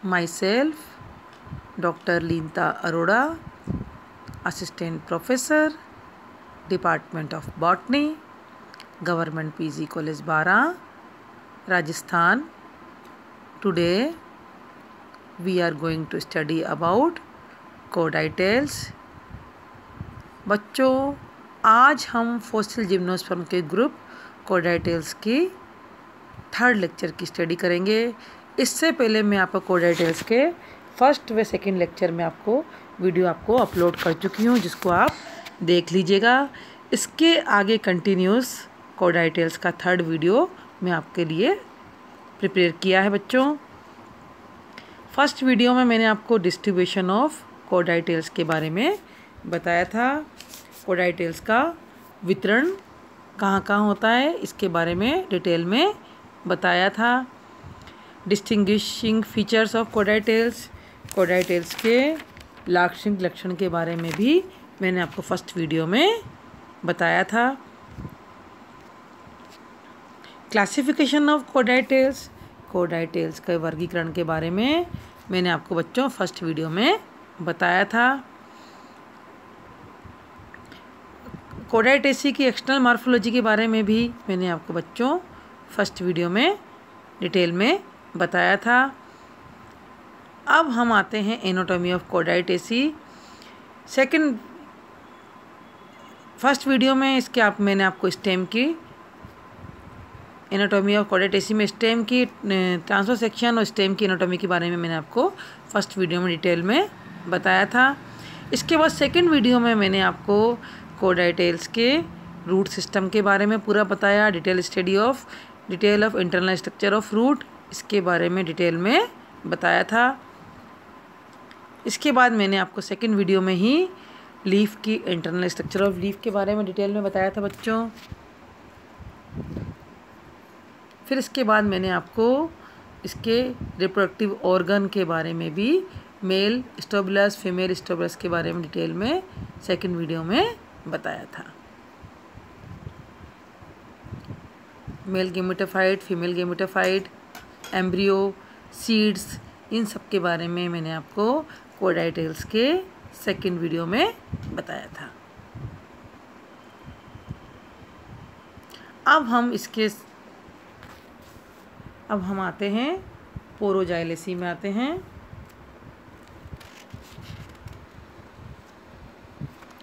myself, Dr. Leenta Arora, Assistant Professor, Department of Botany, Government PG College Bara, Rajasthan. Today we are going to study about कोडाइटेल्स। बच्चों, आज हम fossil gymnosperm के group कोडाइटेल्स की third lecture की study करेंगे। इससे पहले मैं आपको कोडाइटेल्स के फर्स्ट व सेकंड लेक्चर में वीडियो अपलोड कर चुकी हूँ, जिसको आप देख लीजिएगा। इसके आगे कंटिन्यूस कोडाइटेल्स का थर्ड वीडियो मैं आपके लिए प्रिपेयर किया है। बच्चों, फर्स्ट वीडियो में मैंने आपको डिस्ट्रीब्यूशन ऑफ कोडाइटेल्स के बारे में बताया था। कोडाइटेल्स का वितरण कहाँ कहाँ होता है, इसके बारे में डिटेल में बताया था। डिस्टिंग्विशिंग फीचर्स ऑफ कोडाइटेल्स, कोडाइटेल्स के लाक्षणिक लक्षण के बारे में भी मैंने आपको फर्स्ट वीडियो में बताया था। क्लासिफिकेशन ऑफ कोडाइटेल्स, कोडाइटेल्स के वर्गीकरण के बारे में मैंने आपको बच्चों फर्स्ट वीडियो में बताया था। कोडाइटेसी की एक्सटर्नल मॉर्फोलॉजी के बारे में भी मैंने आपको बच्चों फर्स्ट वीडियो में डिटेल में बताया था। अब हम आते हैं एनाटॉमी ऑफ कोडाइटेसी। फर्स्ट वीडियो में मैंने आपको स्टेम की एनाटॉमी ऑफ कोडाइटेसी में स्टेम की ट्रांसवर्स सेक्शन और स्टेम की एनाटॉमी के बारे में मैंने आपको फर्स्ट वीडियो में डिटेल में बताया था। इसके बाद सेकंड वीडियो में मैंने आपको कोडाइटेल्स के रूट सिस्टम के बारे में पूरा बताया। Detail of internal structure of root, इसके बारे में डिटेल में बताया था। इसके बाद मैंने आपको सेकंड वीडियो में ही लीफ की इंटरनल स्ट्रक्चर ऑफ लीफ के बारे में डिटेल में बताया था बच्चों। फिर इसके बाद मैंने आपको इसके रिप्रोडक्टिव ऑर्गन के बारे में भी, मेल स्टोबुलस फीमेल स्टोबुलस के बारे में डिटेल में सेकंड वीडियो में बताया था। Male gametophyte, female gametophyte, embryo, seeds, इन सब के बारे में मैंने आपको कोडाइटेल्स के सेकंड वीडियो में बताया था। अब हम आते हैं पोरोजाइलेसी में आते हैं।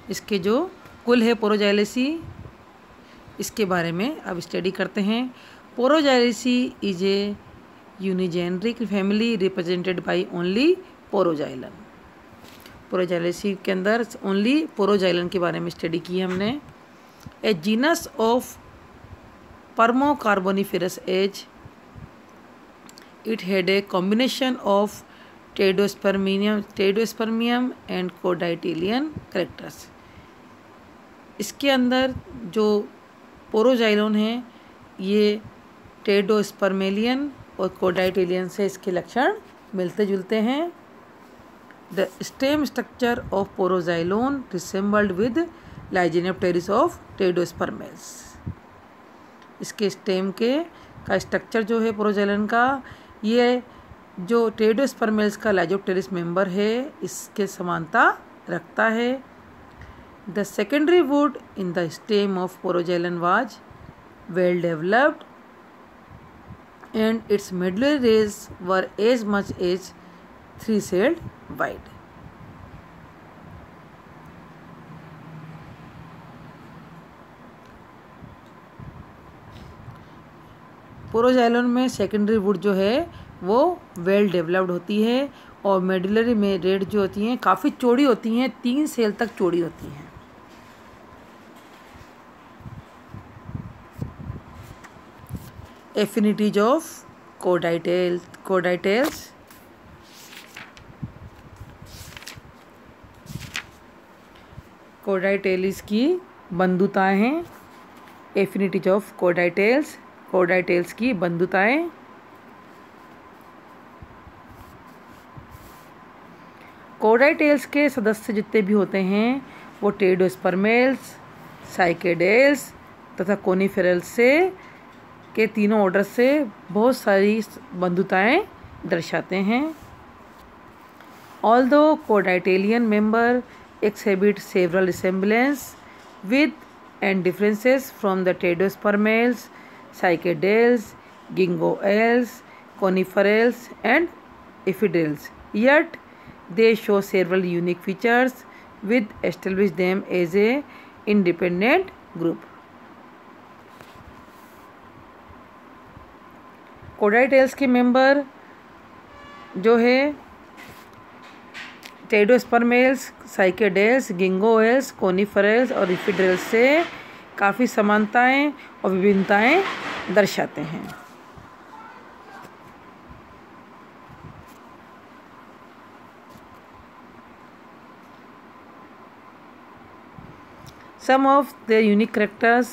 इसके जो कुल है पोरोजाइलेसी, इसके बारे में अब स्टडी करते हैं। Poroxylaceae is a unigeneric family represented by only Poroxylon. Poroxylaceae के अंदर ओनली पोरोजाइलन के बारे में स्टडी की हमने। A genus of Permo-Carboniferous age, it had a combination of pteridospermium and cordaitalean characters। इसके अंदर जो पोरोजाइलोन है ये टेरिडोस्पर्मेलियन और कोडाइटेलियन से इसके लक्षण मिलते जुलते हैं। The stem structure of Poroxylon resembled with Lyginopteris of Pteridospermales. इसके स्टेम का स्ट्रक्चर जो है पोरोजाइलोन का, ये जो टेरिडोस्पर्मेल्स का लाइजोप्टेरिस मेंबर है इसके समानता रखता है। The secondary wood in the stem of Poroxylon was well developed and its medullary rays were as much as 3 celled wide. Poroxylon में सेकेंडरी वुड जो है वो वेल डेवलप्ड होती है और मेडुलरी में रेड जो होती हैं काफ़ी चौड़ी होती हैं, 3 सेल तक चौड़ी होती हैं। एफिनिटीज ऑफ कोडाइटेल्स, कोडाइटेलिस की बंधुताएं हैं। एफिनिटीज ऑफ कोडाइटेल्स की बंधुताएं। कोडाइटेल्स के सदस्य जितने भी होते हैं वो टेरिडोस्पर्मेल्स, साइकेडेल्स तथा कोनिफेरल्स से के तीनों ऑर्डर से बहुत सारी बंधुताएं दर्शाते हैं। Although codytalian member exhibit several resemblance with and differences from the pteridospermales, cycadales, gingoels, coniferales and ephedrales, yet they show several unique features which establish them as a independent group. कोडाइटेल्स के member जो है टेडोस्पर्मेल्स, Cycadales, गिंगोएल्स, कोनिफरेल्स और इफिड्रेल्स से काफ़ी समानताएं और विभिन्नताएं दर्शाते हैं। Some of their unique characters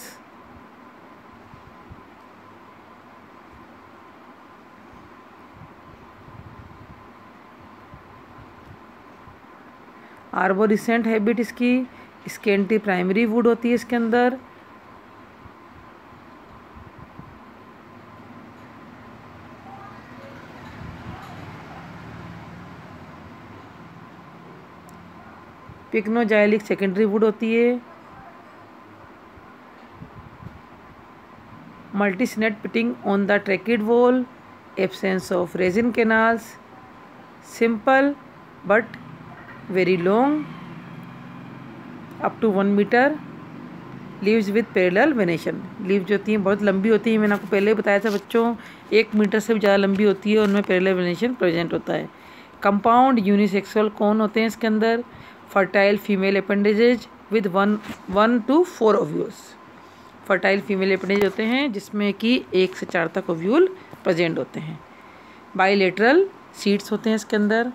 arborescent habit इसकी, स्केंटी प्राइमरी वुड होती है इसके अंदर, पिक्नोजाइलिक सेकेंडरी वुड होती है, multiseriate pitting on the tracheid wall, absence of resin canals, simple but very long up to 1 metre, leaves with parallel venation. Leave जो होती हैं बहुत लंबी होती है, मैंने आपको पहले ही बताया था बच्चों, 1 मीटर से भी ज़्यादा लंबी होती है और उनमें पैरेलल वेनेशन प्रेजेंट होता है। कंपाउंड यूनिसेक्सुअल कौन होते हैं इसके अंदर, fertile female appendages with 1 to 4 ovules. Fertile female appendage होते हैं जिसमें कि 1 से 4 तक ओव्यूल प्रेजेंट होते हैं। बाइलेटरल सीड्स होते हैं इसके अंदर।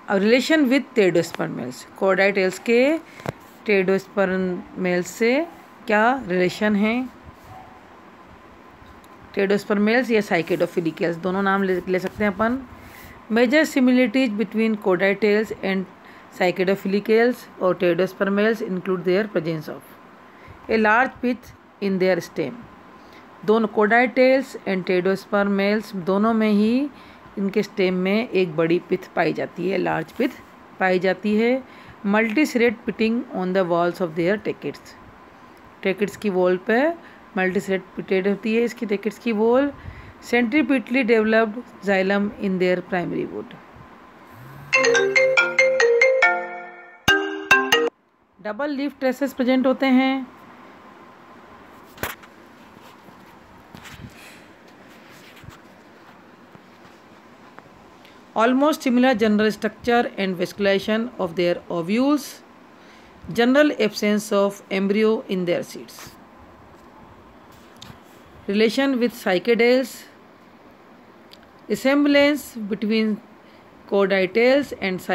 अब रिलेशन विद टेडोस्पर्मेल्स, कोडाइटेल्स के टेडोस्पर्मेल्स से क्या रिलेशन है, टेडोस्पर्मेल्स या साइकेडोफिलिकल्स दोनों नाम ले सकते हैं अपन। Major similarities between Cordaitales and cycadofilicales और pteridospermales include their presence of a large pith in their stem. दोनों कोडाइटेल्स एंड टेडोस्पर्मेल्स दोनों में ही इनके स्टेम में एक बड़ी पिथ पाई जाती है, लार्ज पिथ पाई जाती है। Multiseriate pitting on the walls of their tracheids, tracheids की वॉल पे मल्टीसिरेट पिटेड होती है इसकी टेकिट्स की wall. Centripetally developed xylem in their primary wood. Double leaf traces present होते हैं। Almost similar general structure and vascularization of their ovules, general absence of embryo in their seeds. Relation with cycadales, resemblance between codytales and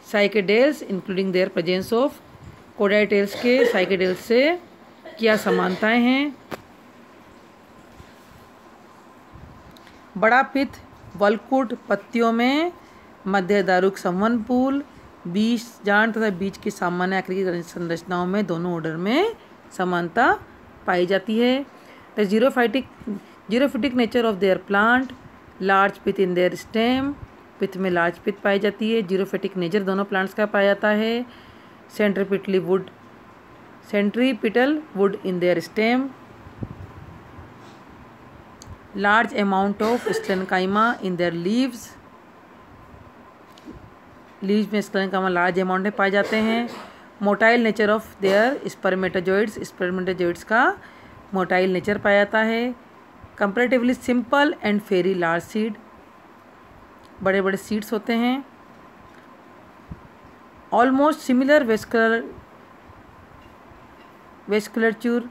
cycadales including their presence of codytales के cycadales से क्या समानताएं हैं। बड़ा पिथ वल्कुट पत्तियों में मध्य दारुक संवहनपूल, बीज जान तथा बीज की सामान्य आकृति संरचनाओं में दोनों ऑर्डर में समानता पाई जाती है। The xerophytic nature of their plant, large pith in their stem, pith में लार्ज पिथ पाई जाती है। जीरोफिटिक नेचर दोनों प्लांट्स का पाया जाता है। Centripetal wood in their stem, large amount of sclerenchyma in their leaves, leaves में स्क्लेरेंकाइमा लार्ज अमाउंट में पाए जाते हैं। Motile nature of their spermatozoids, spermatozoids का मोटाइल नेचर पाया जाता है। Comparatively simple and very large seed, बड़े बड़े सीड्स होते हैं। Almost similar vasculature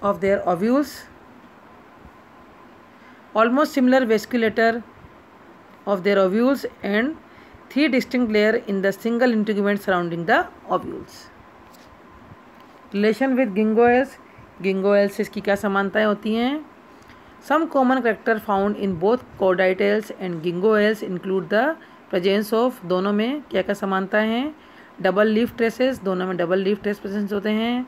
of their ovules, almost similar vasculature of their ovules and 3 distinct layers in the single integument surrounding the ovules. Relation with gingoels, gingoels से इसकी क्या समानताएं होती हैं। Some common character found in both codytales and gingoels include the presence of, दोनों में क्या क्या समानताएं हैं। डबल लीफ ट्रेसेस, दोनों में डबल लीफ ट्रेस प्रेजेंस होते हैं।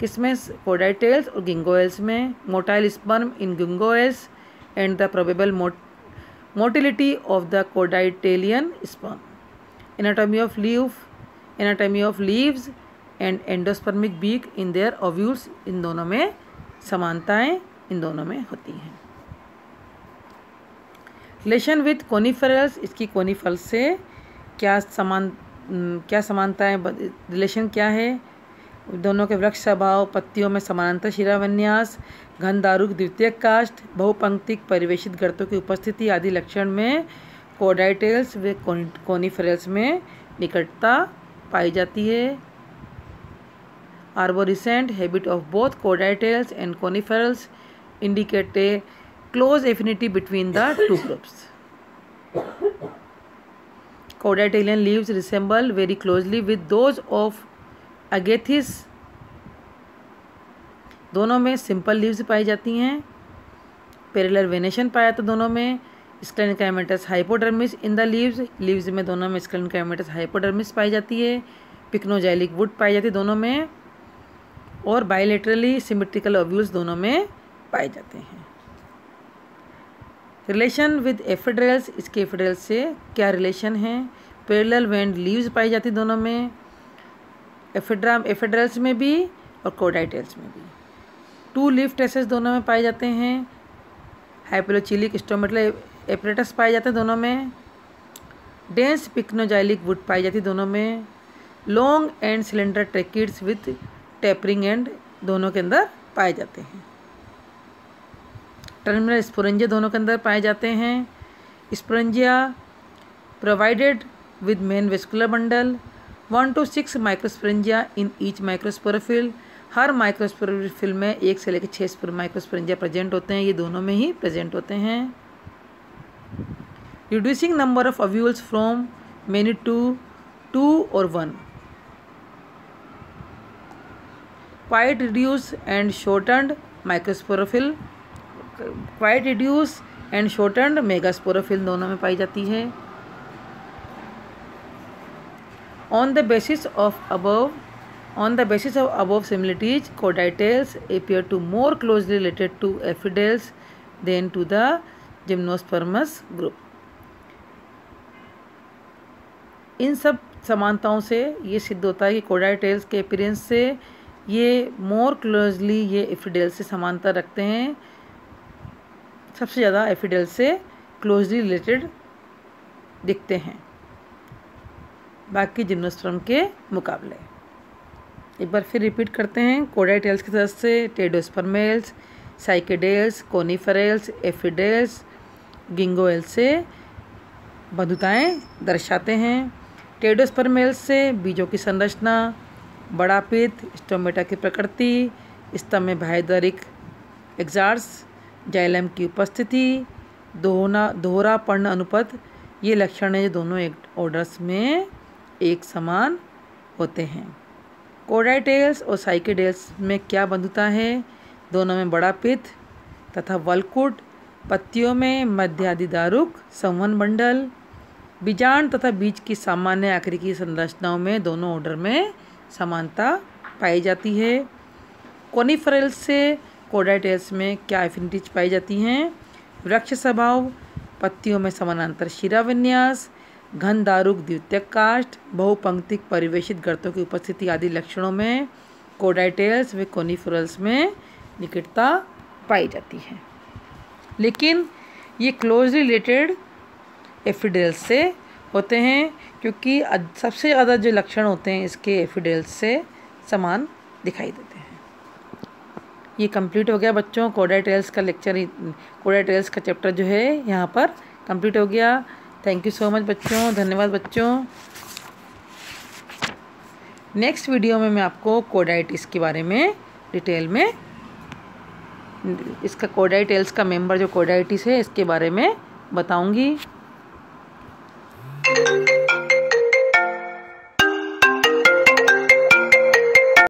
किसमें, कोडाइटेल्स और गिंगोएल्स में। Motile sperm in Ginkgoales and the probable motility of the Cordaitalean sperm, anatomy of leaves and endospermic beak in their ovules, इन दोनों में समानताएं इन दोनों में होती हैं। रिलेशन विथ कोनिफेरल्स, इसकी कोनिफर से क्या समानताएं, रिलेशन क्या है? दोनों के वृक्ष स्वभाव, पत्तियों में समानांतर शिराविन्यास, घन दारुक द्वितीयक काष्ठ, बहुपंक्तिक परिवेशित गर्तों की उपस्थिति आदि लक्षण में कोडाइटेल्स व कोनिफेरल्स में निकटता पाई जाती है। Arborescent habit of both Cordaitales and Coniferales indicate a close affinity between the two groups. Codaitalian leaves resemble very closely with those of agathis. दोनों में सिंपल लीव्स पाई जाती हैं। पैरेलल वेनेशन पाया तो दोनों में। स्क्लेरेंकाइमेटस हाइपोडर्मिस इन द लीव्स में दोनों में स्क्लेरेंकाइमेटस हाइपोडर्मिस पाई जाती है। पिक्नोजाइलिक वुड पाई जाती है दोनों में, और बायलेटरली सिमेट्रिकल ओव्यूल्स दोनों में पाए जाते हैं। रिलेशन विद एफिड्रेल्स, इसके एफिड्रेल्स से क्या रिलेशन है? पैरेलल वेंड लीव्स पाई जाती दोनों में, एफिड्रेल्स में भी और कोडाइटेल्स में भी। 2 लीफ ट्रेसेस दोनों में पाए जाते हैं। हाइपोलोचिलिक स्टोमेटल एपरेटस पाए जाते हैं दोनों में। डेंस पिक्नोजाइलिक वुड पाई जाती दोनों में। Long and cylinder tracheids with tapering and दोनों के अंदर पाए जाते हैं। टर्मिनल स्पोरेंजिया दोनों के अंदर पाए जाते हैं। Sporangia provided with main vascular bundle, 1 to 6 microsporangia in each microsporophyll. Her microsporophyll में 1 से लेकर 6 माइक्रोस्पोरेंजिया प्रेजेंट होते हैं, ये दोनों में ही प्रेजेंट होते हैं। Reducing number of ovules from many to 2 और 1। Quite reduce and shortened microsporophyll, quite reduce and shortened megasporophyll दोनों में पाई जाती है। On the basis of above similarities, Cordaitales appear to more closely related to Ephedrales than to the gymnosperms group. इन सब समानताओं से ये सिद्ध होता है कि कोडाइटेल्स के अपीयरेंस से ये मोर क्लोजली ये एफिडेल्स से समानता रखते हैं, सबसे ज़्यादा एफिडेल्स से क्लोजली रिलेटेड दिखते हैं बाकी जिम्नोस्पर्म के मुकाबले। एक बार फिर रिपीट करते हैं। कोडाइटेल्स की तरफ से टेडोस्पर्मेल्स, साइकेडेल्स, कोनिफेरल्स, एफिडेल्स, गिंगोएल्स से बंधुताएँ दर्शाते हैं। टेडोस्पर्मेल्स से बीजों की संरचना, बड़ा पित्त, स्टोमेटा की प्रकृति, स्तंभ में बाह्यद्वारिक एग्जार्स, जाइलम की उपस्थिति, दोहरा पर्ण अनुपथ, ये लक्षण है जो दोनों ऑर्डर्स में एक समान होते हैं। कोडाइटेल्स और साइकेडेल्स में क्या बंधुता है? दोनों में बड़ा पित्त तथा वल्कुट, पत्तियों में मध्यादि दारुक संवहन बंडल, बीजांड तथा बीज की सामान्य आकृति की संरचनाओं में दोनों ऑर्डर में समानता पाई जाती है। कोनिफेरल्स से कोडाइटेल्स में क्या एफिनिटीज पाई जाती हैं? वृक्ष स्वभाव, पत्तियों में समानांतर शिराविन्यास, घन दारुक द्वितीयक काष्ठ, बहुपंक्तिक परिवेशित गर्तों की उपस्थिति आदि लक्षणों में कोडाइटेल्स व कोनिफेरल्स में निकटता पाई जाती है। लेकिन ये क्लोजली रिलेटेड एफिडेल्स से होते हैं, क्योंकि सबसे ज़्यादा जो लक्षण होते हैं इसके एफिडेल्स से समान दिखाई देते हैं। ये कंप्लीट हो गया बच्चों, कोडाइटेल्स का लेक्चर, कोडाइटेल्स का चैप्टर जो है यहाँ पर कंप्लीट हो गया। थैंक यू सो मच बच्चों, धन्यवाद बच्चों। नेक्स्ट वीडियो में मैं आपको कोडाइटिस के बारे में डिटेल में, इसका कोडाइटेल्स का मेंबर जो कोडाइटिस है इसके बारे में बताऊंगी।